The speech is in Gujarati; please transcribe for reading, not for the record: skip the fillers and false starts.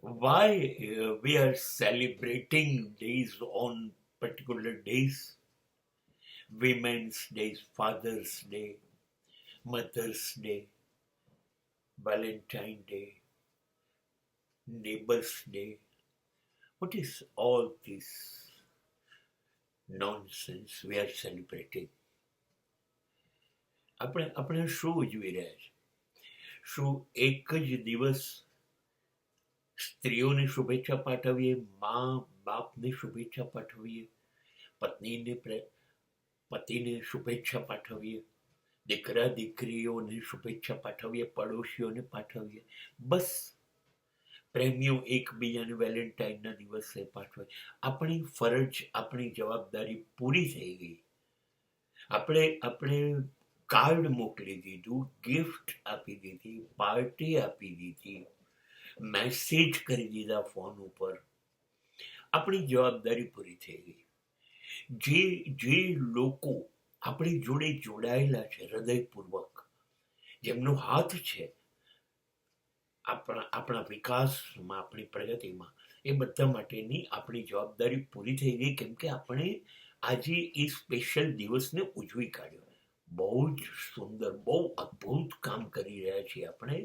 why we are celebrating days on particular days? Women's Day, Father's Day, Mother's Day, Valentine Day, Neighbor's Day. What is all this nonsense we are celebrating? આપણે શું ઉજવી રહ્યા છે? શું એક જ દિવસ સ્ત્રીઓને શુભેચ્છા પાઠવીએ, મા બાપને શુભેચ્છા પાઠવીએ, પતિને શુભેચ્છા પાઠવીએ, દીકરા દીકરીઓને શુભેચ્છા પાઠવીએ, પડોશીઓને પાઠવીએ, બસ પ્રેમીઓ એકબીજાને વેલેન્ટાઇનના દિવસે પાઠવે? આપણી ફરજ, આપણી જવાબદારી પૂરી થઈ ગઈ. આપણે કાર્ડ મોકલી દીધું, ગિફ્ટ આપી દીધી, પાર્ટી આપી દીધી, મેસેજ કરી દીધા ફોન ઉપર. આપણી જવાબદારી પૂરી થઈ ગઈ. જે લોકો આપણી જોડે જોડાયેલા છે હૃદયપૂર્વક, જેમનો હાથ છે આપણા વિકાસમાં, આપણી પ્રગતિમાં, એ બધા માટેની આપણી જવાબદારી પૂરી થઈ ગઈ. કેમ કે આપણે આજે એ સ્પેશિયલ દિવસને ઉજવી કાઢ્યો. બહુ જ સુંદર, બહુ અદ્ભુત કામ કરી રહ્યા છીએ આપણે.